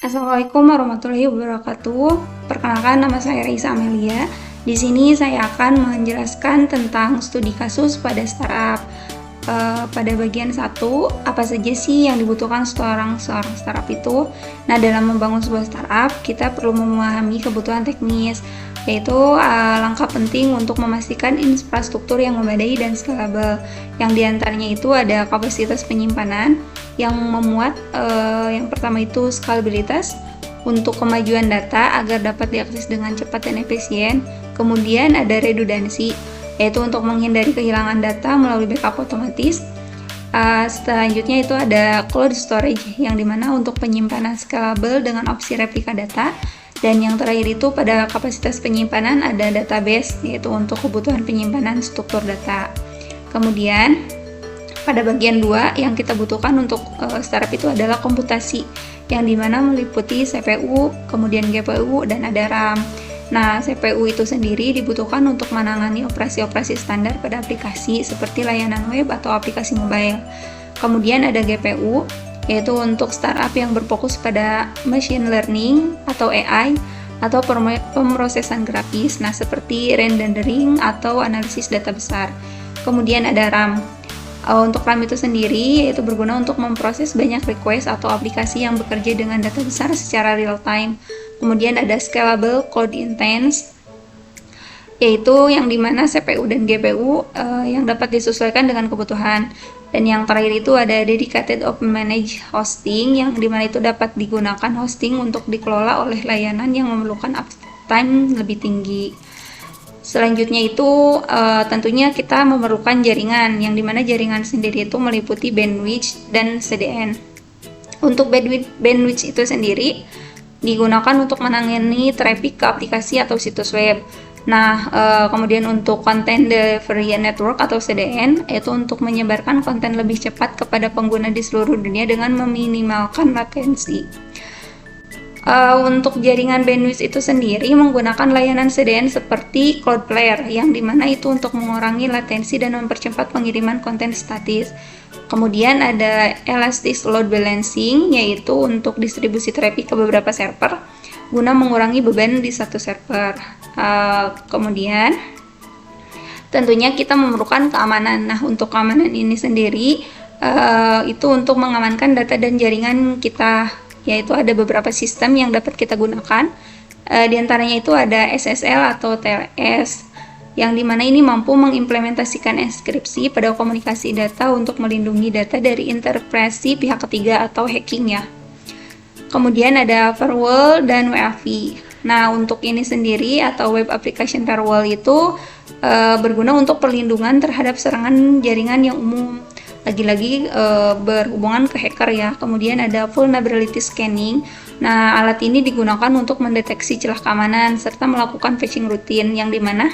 Assalamualaikum warahmatullahi wabarakatuh. Perkenalkan, nama saya Raisa Amelia. Di sini saya akan menjelaskan tentang studi kasus pada startup. Pada bagian 1, apa saja sih yang dibutuhkan seorang startup itu? Nah, dalam membangun sebuah startup, kita perlu memahami kebutuhan teknis, yaitu langkah penting untuk memastikan infrastruktur yang memadai dan scalable. Yang diantaranya itu ada kapasitas penyimpanan, yang memuat yang pertama itu scalabilitas untuk kemajuan data agar dapat diakses dengan cepat dan efisien. Kemudian ada redundansi, yaitu untuk menghindari kehilangan data melalui backup otomatis. Selanjutnya itu ada cloud storage, yang dimana untuk penyimpanan scalable dengan opsi replika data. Dan yang terakhir itu pada kapasitas penyimpanan ada database, yaitu untuk kebutuhan penyimpanan struktur data. Kemudian pada bagian 2 yang kita butuhkan untuk startup itu adalah komputasi, yang dimana meliputi CPU, kemudian GPU, dan ada RAM. Nah, CPU itu sendiri dibutuhkan untuk menangani operasi-operasi standar pada aplikasi seperti layanan web atau aplikasi mobile. Kemudian ada GPU, yaitu untuk startup yang berfokus pada machine learning atau AI atau pemrosesan grafis, nah seperti rendering atau analisis data besar. Kemudian ada RAM. Untuk RAM itu sendiri yaitu berguna untuk memproses banyak request atau aplikasi yang bekerja dengan data besar secara real time. Kemudian ada scalable cloud instance, yaitu yang dimana CPU dan GPU yang dapat disesuaikan dengan kebutuhan. Dan yang terakhir itu ada dedicated open managed hosting, yang dimana itu dapat digunakan hosting untuk dikelola oleh layanan yang memerlukan uptime lebih tinggi. Selanjutnya itu tentunya kita memerlukan jaringan, yang dimana jaringan sendiri itu meliputi bandwidth dan CDN. Untuk bandwidth itu sendiri digunakan untuk menangani traffic ke aplikasi atau situs web. Nah, kemudian untuk content delivery network atau CDN, yaitu untuk menyebarkan konten lebih cepat kepada pengguna di seluruh dunia dengan meminimalkan latensi. Untuk jaringan bandwidth itu sendiri menggunakan layanan CDN seperti Cloudflare, yang dimana itu untuk mengurangi latensi dan mempercepat pengiriman konten statis. Kemudian ada Elastic Load Balancing, yaitu untuk distribusi traffic ke beberapa server guna mengurangi beban di satu server. Kemudian tentunya kita memerlukan keamanan. Nah, untuk keamanan ini sendiri itu untuk mengamankan data dan jaringan kita, yaitu ada beberapa sistem yang dapat kita gunakan. Di antaranya itu ada SSL atau TLS, yang dimana ini mampu mengimplementasikan enkripsi pada komunikasi data untuk melindungi data dari intervensi pihak ketiga atau hacking ya. Kemudian ada firewall dan WAF. Nah, untuk ini sendiri atau Web Application Firewall itu berguna untuk perlindungan terhadap serangan jaringan yang umum. Lagi-lagi berhubungan ke hacker ya. Kemudian ada vulnerability scanning. Nah, alat ini digunakan untuk mendeteksi celah keamanan serta melakukan patching rutin, yang dimana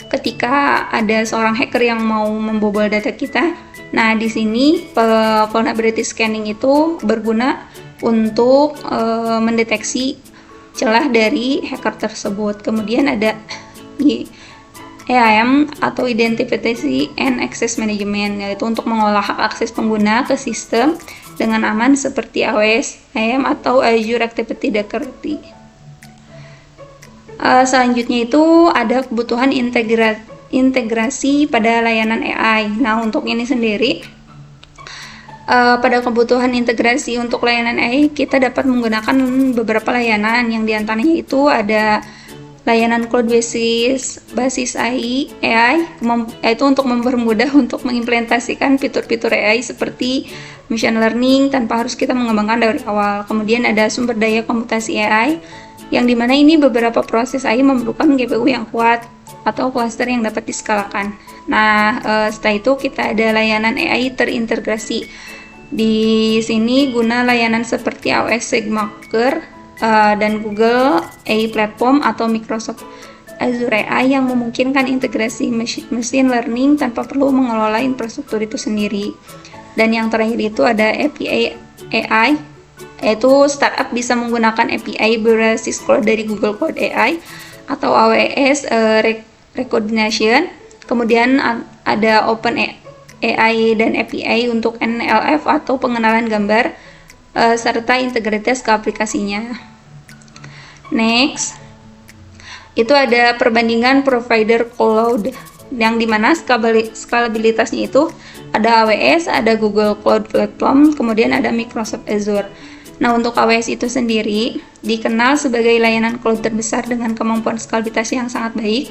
ketika ada seorang hacker yang mau membobol data kita, nah di sini vulnerability scanning itu berguna untuk mendeteksi celah dari hacker tersebut. Kemudian ada IAM atau Identity and Access Management, yaitu untuk mengolah hak akses pengguna ke sistem dengan aman seperti AWS, IAM atau Azure Activity Directory. Selanjutnya itu ada kebutuhan integrasi pada layanan AI. Nah, untuk ini sendiri pada kebutuhan integrasi untuk layanan AI kita dapat menggunakan beberapa layanan, yang diantaranya itu ada layanan cloud basis AI, yaitu untuk mempermudah untuk mengimplementasikan fitur-fitur AI seperti machine learning tanpa harus kita mengembangkan dari awal. Kemudian ada sumber daya komputasi AI, yang dimana ini beberapa proses AI memerlukan GPU yang kuat atau cluster yang dapat diskalakan. Nah, setelah itu kita ada layanan AI terintegrasi. Di sini guna layanan seperti AWS SageMaker dan Google AI Platform atau Microsoft Azure AI, yang memungkinkan integrasi machine learning tanpa perlu mengelola infrastruktur itu sendiri. Dan yang terakhir itu ada API AI, yaitu startup bisa menggunakan API berbasis cloud dari Google Cloud AI atau AWS Recognition. Kemudian ada Open AI dan API untuk NLF atau pengenalan gambar serta integritas ke aplikasinya. Next, itu ada perbandingan provider cloud, yang dimana skalabilitasnya itu ada AWS, ada Google Cloud Platform, kemudian ada Microsoft Azure. Nah, untuk AWS itu sendiri dikenal sebagai layanan cloud terbesar dengan kemampuan skalabilitas yang sangat baik.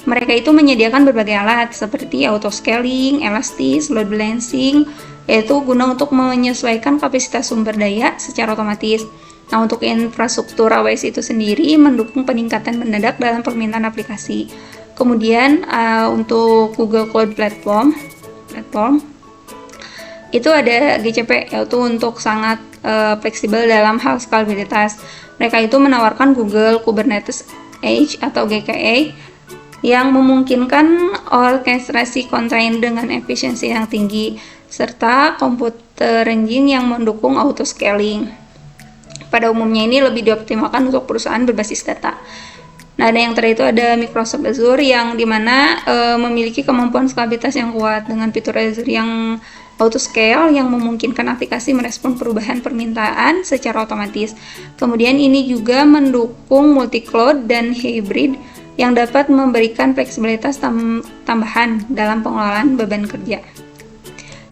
Mereka itu menyediakan berbagai alat seperti auto scaling, elastis, load balancing, yaitu guna untuk menyesuaikan kapasitas sumber daya secara otomatis. Nah, untuk infrastruktur AWS itu sendiri mendukung peningkatan mendadak dalam permintaan aplikasi. Kemudian untuk Google Cloud Platform itu ada GCP, yaitu untuk sangat fleksibel dalam hal skalabilitas. Mereka itu menawarkan Google Kubernetes Edge atau GKE yang memungkinkan orkestrasi kontainer dengan efisiensi yang tinggi, serta komputer engine yang mendukung auto scaling. Pada umumnya ini lebih dioptimalkan untuk perusahaan berbasis data. Nah, ada yang terakhir itu ada Microsoft Azure yang dimana memiliki kemampuan skalabilitas yang kuat dengan fitur Azure yang auto scale yang memungkinkan aplikasi merespon perubahan permintaan secara otomatis. Kemudian ini juga mendukung multi cloud dan hybrid yang dapat memberikan fleksibilitas tambahan dalam pengelolaan beban kerja.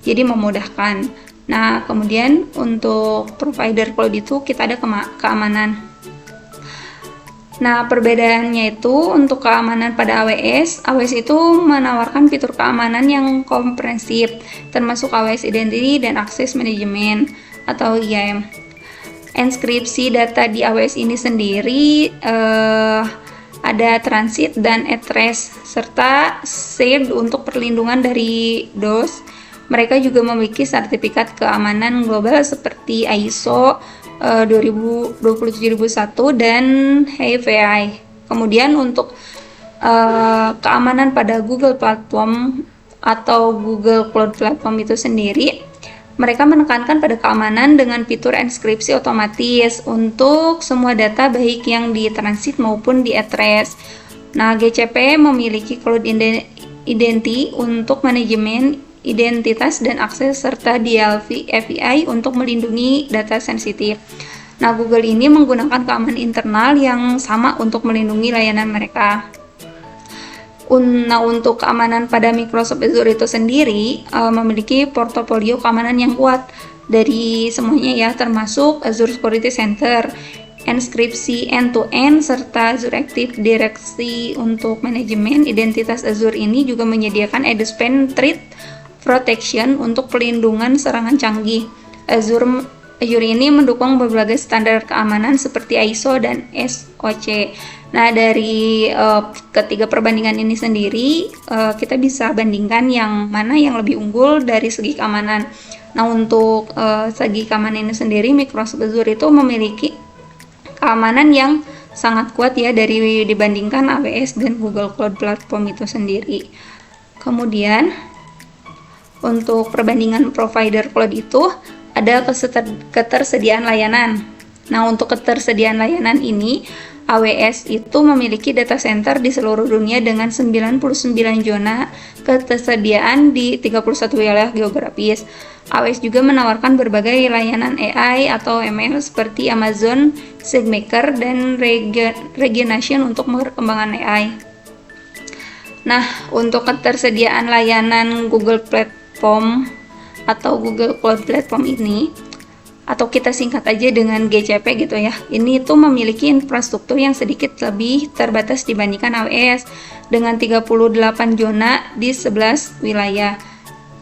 Jadi memudahkan. Nah, kemudian untuk provider cloud itu kita ada keamanan. Nah, perbedaannya itu untuk keamanan pada AWS itu menawarkan fitur keamanan yang komprehensif, termasuk AWS Identity dan Access Management atau IAM. Enskripsi data di AWS ini sendiri ada transit dan at-rest, serta shared untuk perlindungan dari DOS. Mereka juga memiliki sertifikat keamanan global seperti ISO 27001 dan HIVI. Kemudian untuk keamanan pada Google Platform atau Google Cloud Platform itu sendiri, mereka menekankan pada keamanan dengan fitur enskripsi otomatis untuk semua data baik yang ditransit maupun di at-rest. Nah, GCP memiliki Cloud Identity untuk manajemen identitas dan akses serta DLP API untuk melindungi data sensitif. Nah, Google ini menggunakan keamanan internal yang sama untuk melindungi layanan mereka. Nah, untuk keamanan pada Microsoft Azure itu sendiri memiliki portofolio keamanan yang kuat dari semuanya ya, termasuk Azure Security Center, enskripsi end-to-end, serta Azure Active Directory untuk manajemen identitas. Azure ini juga menyediakan Endpoint Threat Protection untuk pelindungan serangan canggih. Azure ini mendukung berbagai standar keamanan seperti ISO dan SOC. Nah, dari ketiga perbandingan ini sendiri, kita bisa bandingkan yang mana yang lebih unggul dari segi keamanan. Nah, untuk segi keamanan ini sendiri, Microsoft Azure itu memiliki keamanan yang sangat kuat ya dibandingkan AWS dan Google Cloud Platform itu sendiri. Kemudian, untuk perbandingan provider cloud itu ada ketersediaan layanan. Nah, untuk ketersediaan layanan ini, AWS itu memiliki data center di seluruh dunia dengan 99 zona ketersediaan di 31 wilayah geografis. AWS juga menawarkan berbagai layanan AI atau ML seperti Amazon SageMaker dan Regeneration untuk perkembangan AI. Nah, untuk ketersediaan layanan Google Platform atau Google Cloud Platform ini, atau kita singkat aja dengan GCP gitu ya, ini tuh memiliki infrastruktur yang sedikit lebih terbatas dibandingkan AWS dengan 38 zona di 11 wilayah.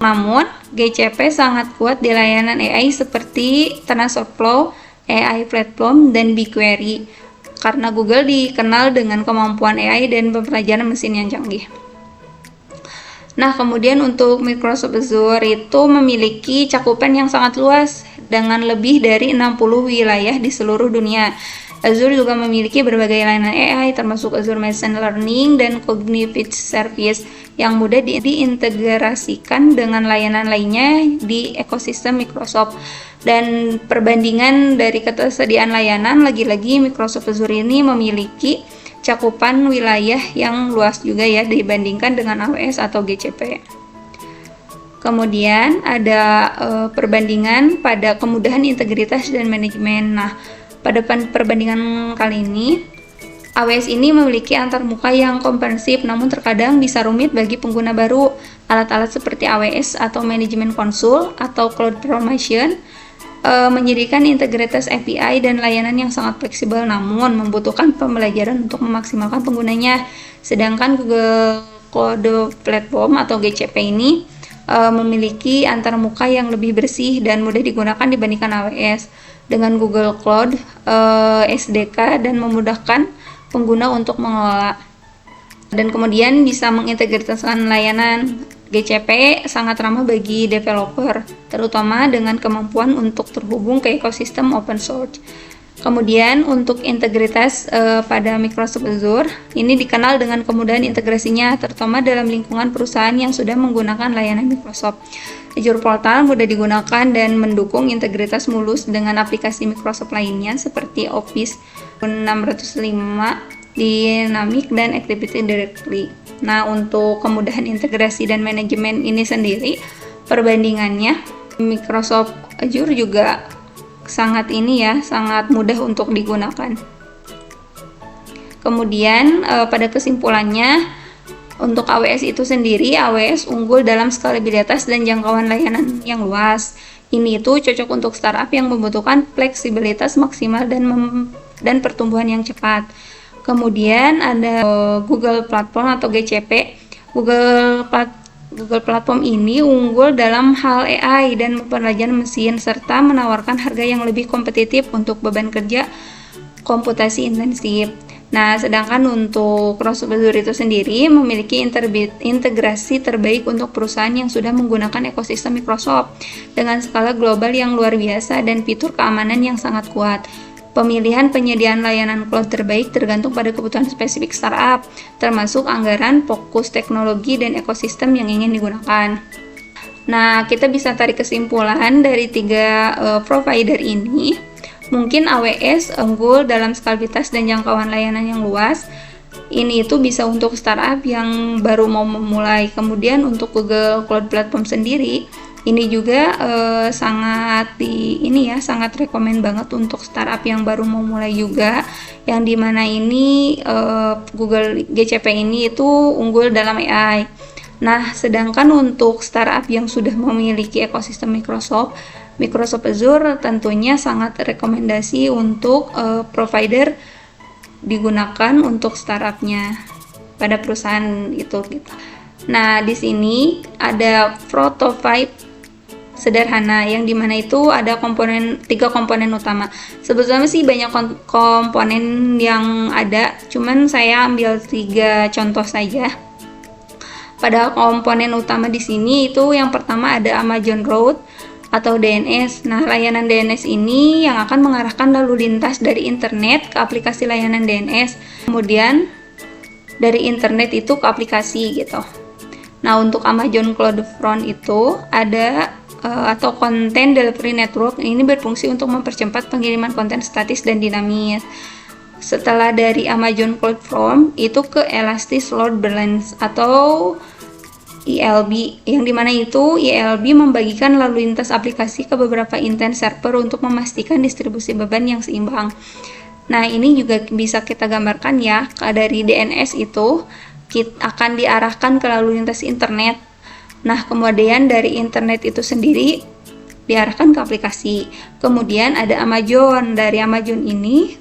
Namun, GCP sangat kuat di layanan AI seperti TensorFlow, AI Platform, dan BigQuery karena Google dikenal dengan kemampuan AI dan pembelajaran mesin yang canggih. Nah, kemudian untuk Microsoft Azure itu memiliki cakupan yang sangat luas dengan lebih dari 60 wilayah di seluruh dunia. Azure juga memiliki berbagai layanan AI termasuk Azure Machine Learning dan Cognitive Service yang mudah diintegrasikan dengan layanan lainnya di ekosistem Microsoft. Dan perbandingan dari ketersediaan layanan, lagi-lagi Microsoft Azure ini memiliki cakupan wilayah yang luas juga ya dibandingkan dengan AWS atau GCP. Kemudian ada perbandingan pada kemudahan, integritas, dan manajemen. Nah, pada perbandingan kali ini, AWS ini memiliki antarmuka yang komprehensif, namun terkadang bisa rumit bagi pengguna baru. Alat-alat seperti AWS atau Management Console atau CloudFormation menyediakan integritas API dan layanan yang sangat fleksibel, namun membutuhkan pembelajaran untuk memaksimalkan penggunanya. Sedangkan Google Cloud Platform atau GCP ini memiliki antarmuka yang lebih bersih dan mudah digunakan dibandingkan AWS dengan Google Cloud SDK dan memudahkan pengguna untuk mengelola. Dan kemudian bisa mengintegrasikan layanan. GCP sangat ramah bagi developer, terutama dengan kemampuan untuk terhubung ke ekosistem open source. Kemudian untuk integritas pada Microsoft Azure, ini dikenal dengan kemudahan integrasinya, terutama dalam lingkungan perusahaan yang sudah menggunakan layanan Microsoft. Azure Portal mudah digunakan dan mendukung integritas mulus dengan aplikasi Microsoft lainnya seperti Office 665, Dynamics, dan Active Directory. Nah, untuk kemudahan integrasi dan manajemen ini sendiri, perbandingannya Microsoft Azure juga sangat mudah untuk digunakan. Kemudian pada kesimpulannya, untuk AWS itu sendiri, AWS unggul dalam skalabilitas dan jangkauan layanan yang luas. Ini itu cocok untuk startup yang membutuhkan fleksibilitas maksimal dan pertumbuhan yang cepat. Kemudian ada Google Platform atau GCP. Google Platform ini unggul dalam hal AI dan pembelajaran mesin, serta menawarkan harga yang lebih kompetitif untuk beban kerja komputasi intensif. Nah, sedangkan untuk Microsoft Azure itu sendiri memiliki integrasi terbaik untuk perusahaan yang sudah menggunakan ekosistem Microsoft dengan skala global yang luar biasa dan fitur keamanan yang sangat kuat. Pemilihan penyediaan layanan cloud terbaik tergantung pada kebutuhan spesifik startup, termasuk anggaran, fokus teknologi, dan ekosistem yang ingin digunakan. Nah, kita bisa tarik kesimpulan dari tiga provider ini. Mungkin AWS unggul dalam skalabilitas dan jangkauan layanan yang luas. Ini itu bisa untuk startup yang baru mau memulai. Kemudian untuk Google Cloud Platform sendiri, ini juga sangat rekomen banget untuk startup yang baru mau mulai juga, yang dimana ini Google GCP ini itu unggul dalam AI. Nah, sedangkan untuk startup yang sudah memiliki ekosistem Microsoft Azure tentunya sangat rekomendasi untuk provider digunakan untuk startupnya pada perusahaan itu gitu. Nah, di sini ada prototype sederhana yang dimana itu ada tiga komponen utama. Sebetulnya sih banyak komponen yang ada, cuman saya ambil 3 contoh saja. Pada komponen utama di sini itu yang pertama ada Amazon Road atau DNS. Nah, layanan DNS ini yang akan mengarahkan lalu lintas dari internet ke aplikasi layanan DNS, kemudian dari internet itu ke aplikasi gitu. Nah, untuk Amazon CloudFront itu ada atau Content Delivery Network, ini berfungsi untuk mempercepat pengiriman konten statis dan dinamis. Setelah dari Amazon CloudFront itu ke Elastic Load Balance atau ELB, yang dimana itu ELB membagikan lalu lintas aplikasi ke beberapa instance server untuk memastikan distribusi beban yang seimbang. Nah, ini juga bisa kita gambarkan ya, dari DNS itu akan diarahkan ke lalu lintas internet. Nah, kemudian dari internet itu sendiri diarahkan ke aplikasi. Kemudian ada Amazon. Dari Amazon ini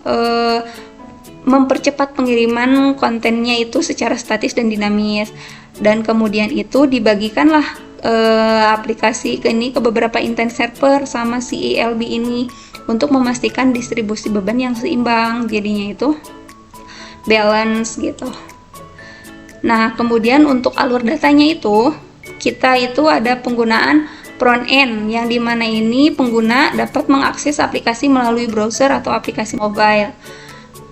mempercepat pengiriman kontennya itu secara statis dan dinamis. Dan kemudian itu dibagikanlah aplikasi ke beberapa instance server sama si ELB ini untuk memastikan distribusi beban yang seimbang. Jadinya itu balance gitu. Nah, kemudian untuk alur datanya itu kita itu ada penggunaan front end, yang dimana ini pengguna dapat mengakses aplikasi melalui browser atau aplikasi mobile.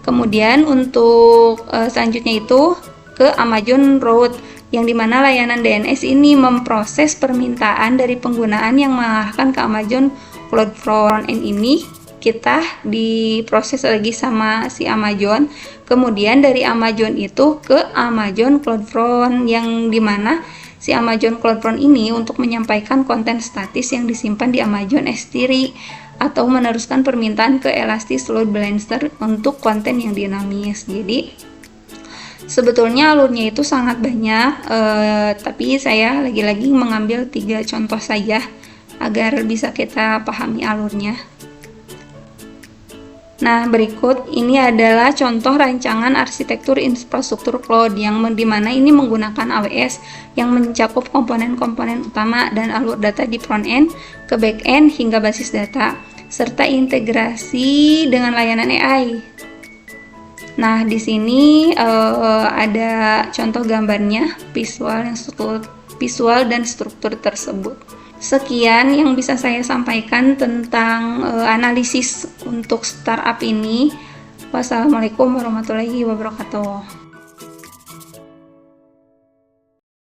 Kemudian untuk selanjutnya itu ke Amazon Road, yang dimana layanan DNS ini memproses permintaan dari penggunaan yang mengarahkan ke Amazon Cloud Front End ini kita diproses lagi sama si Amazon. Kemudian dari Amazon itu ke Amazon Cloud Front, yang dimana si Amazon CloudFront ini untuk menyampaikan konten statis yang disimpan di Amazon S3 atau meneruskan permintaan ke Elastic Load Balancer untuk konten yang dinamis. Jadi sebetulnya alurnya itu sangat banyak, tapi saya lagi-lagi mengambil 3 contoh saja agar bisa kita pahami alurnya. Nah, berikut ini adalah contoh rancangan arsitektur infrastruktur cloud yang dimana ini menggunakan AWS yang mencakup komponen-komponen utama dan alur data di front end ke back end hingga basis data, serta integrasi dengan layanan AI. Nah, di sini ada contoh gambarnya, visual dan struktur tersebut. Sekian yang bisa saya sampaikan tentang analisis untuk startup ini. Wassalamualaikum warahmatullahi wabarakatuh.